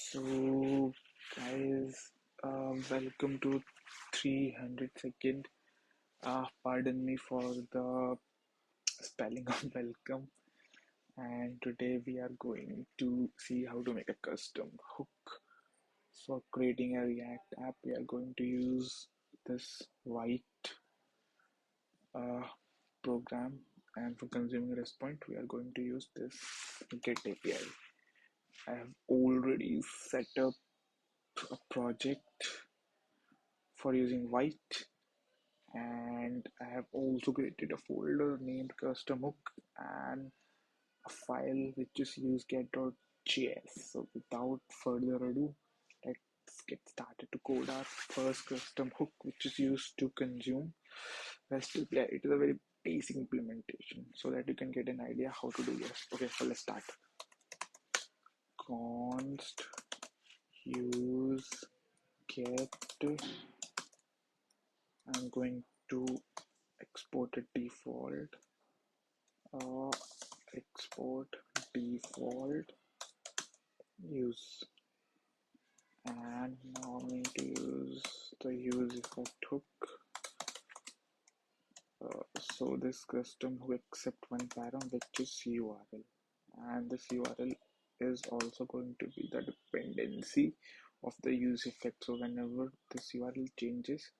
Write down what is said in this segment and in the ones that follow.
So, guys, welcome to 302nd. Pardon me for the spelling of welcome. And today we are going to see how to make a custom hook. For creating a React app, we are going to use this white program, and for consuming response, we are going to use this get API. I have already set up a project for using white, and I have also created a folder named custom hook and a file which is useget.js. So without further ado, let's get started to code our first custom hook, which is used to consume REST API. It is a very basic implementation so that you can get an idea how to do this. Okay, so let's start. Const use get. I'm going to export a default. Export default use, and now I'm going to use the use effect hook. So this custom hook accept one param, which is URL, and this URL is also going to be the dependency of the use effect. So whenever this URL changes,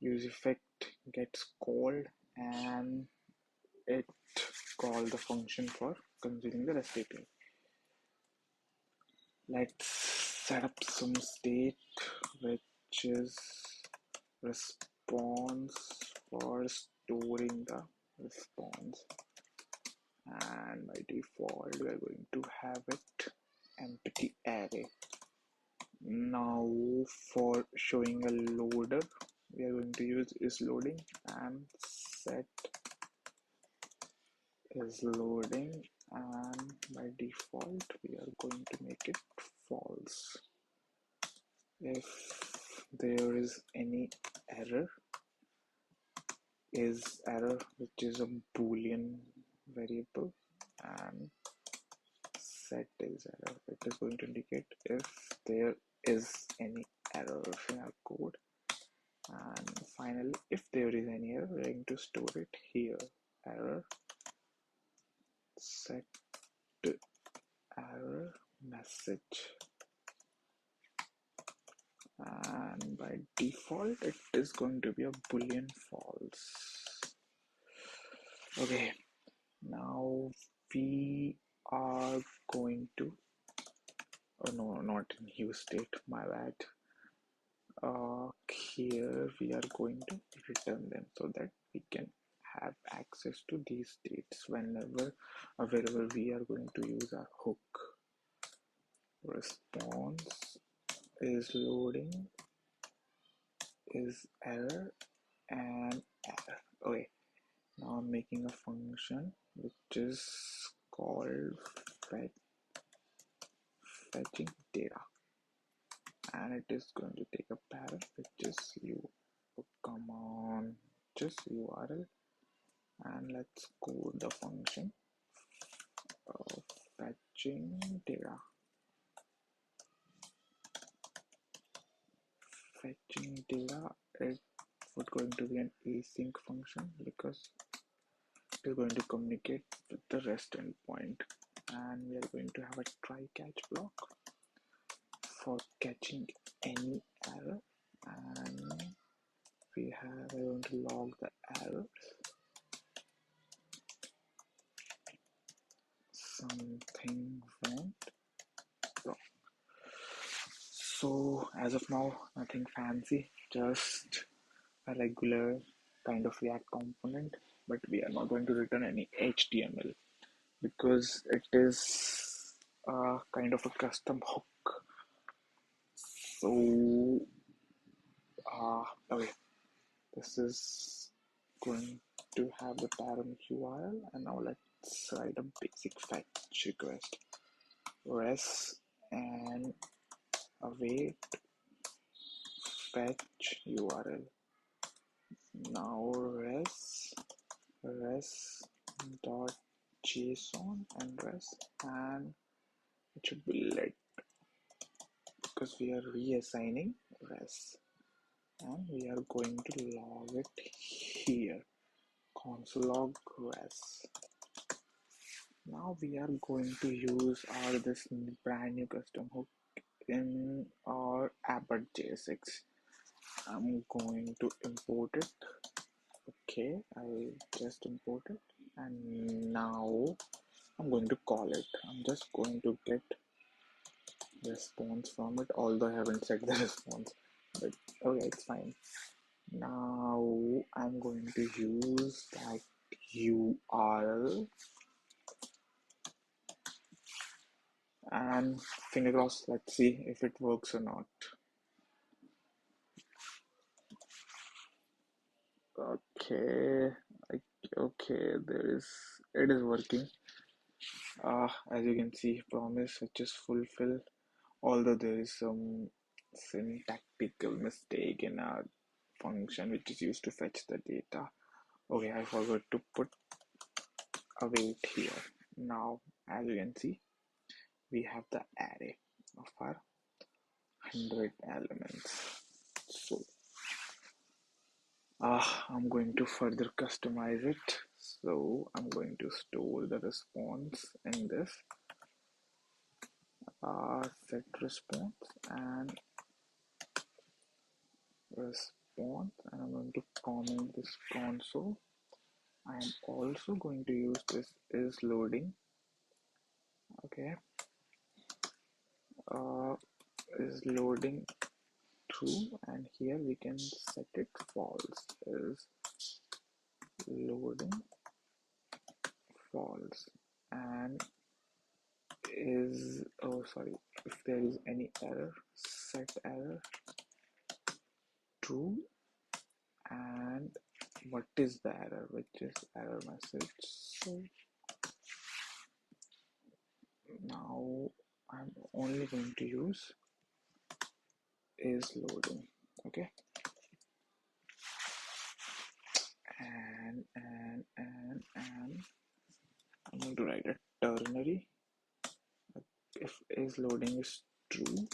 use effect gets called and it call the function for consuming the REST API. Let's set up some state which is response for storing the response, and by default we are going to have it empty array. Now for showing a loader, we are going to use is loading and set is loading, and by default we are going to make it false. If there is any error, is error, which is a boolean variable, and set is error, it is going to indicate if there is any error in our code. And finally, if there is any error, we're going to store it here. Error set error message, and by default it is going to be a boolean false. Okay, now we are going to no, not in use state, my bad. Here we are going to return them so that we can have access to these states whenever we are going to use our hook. Response is loading, is error, and error. Okay, now I'm making a function which is called fetching data, and it is going to take a param which is come on, just URL, and let's code the function of fetching data. Fetching data, it was going to be an async function because it is going to communicate with the REST endpoint, and we are going to have a try catch block for catching any error, and we are going to log the errors. Something went wrong. So as of now, nothing fancy, just a regular kind of React component, but we are not going to return any HTML because it is a kind of a custom hook. So okay, this is going to have the param URL, and now let's write a basic fetch request. Res and await fetch URL. Now res dot json and res, and it should be let because we are reassigning res, and we are going to log it here, console log res. Now we are going to use our this brand new custom hook in our app.jsx. I'm going to import it. Okay, I just import it, and now I'm going to call it. I'm just going to get response from it, although I haven't set the response, but okay, it's fine. Now I'm going to use that URL, and finger crossed, let's see if it works or not. Okay, okay, it is working. As you can see, promise which is fulfilled, although there is some syntactical mistake in our function which is used to fetch the data. Okay, I forgot to put await here. Now, as you can see, we have the array of our 100 elements. So, I'm going to further customize it. So, I'm going to store the response in this set response and response, and I'm going to comment this console. I'm also going to use this is loading. Okay, is loading true, and here we can set it false. Is loading false, and is, oh sorry, if there is any error, set error true. And what is the error, which is error message. So now I'm only going to use is loading. Okay, and I'm going to write a ternary. If is loading is true,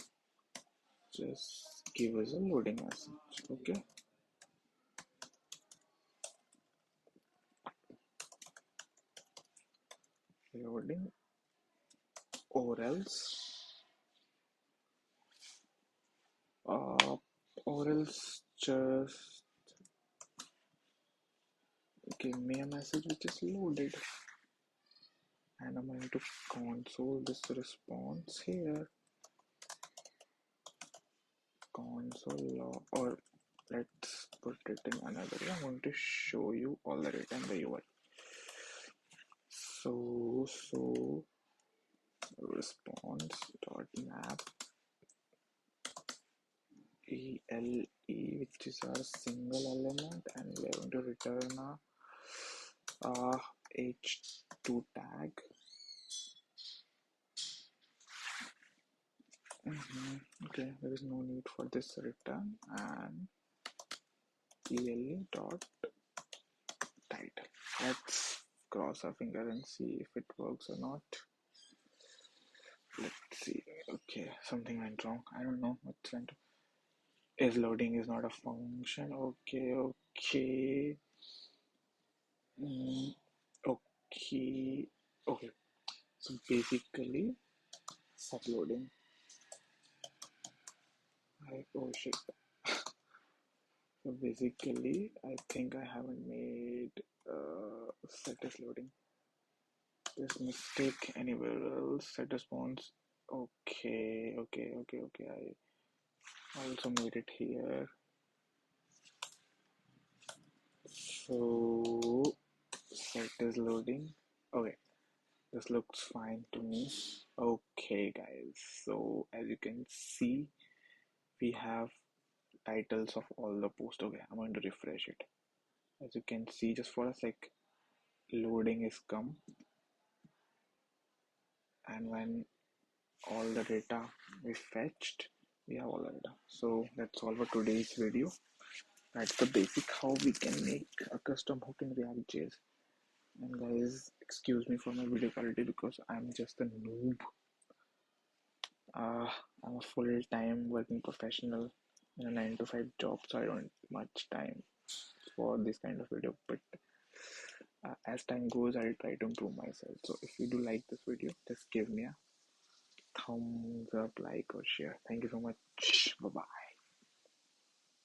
just give us a loading message. Okay, loading, or else just give me a message which is loaded, and I'm going to console this response here, console log, or let's put it in another way. I'm going to show you all the data in the UI. So response dot map ele, which is our single element, and we are going to return a h2 tag. Okay, there is no need for this return, and ele dot title. Let's cross our finger and see if it works or not. Let's see. Okay, something went wrong. I don't know what's went wrong. Is loading is not a function. Okay. Okay. Okay. So basically, set loading. Oh shit. So basically, I think I haven't made set is loading. This mistake anywhere else. Set response. Okay. I also made it here. So set is loading. Okay, this looks fine to me. Okay guys, so as you can see, we have titles of all the posts. Okay, I'm going to refresh it. As you can see, just for a sec, loading is come, and when all the data we fetched, we have all the data. So that's all for today's video. That's the basic how we can make a custom hook in React.js. And guys, excuse me for my video quality because I'm just a noob. Uh, I'm a full-time working professional in a 9 to 5 job, so I don't have much time for this kind of video. But as time goes, I'll try to improve myself. So if you do like this video, just give me a thumbs up, like, or share. Thank you so much. Bye bye.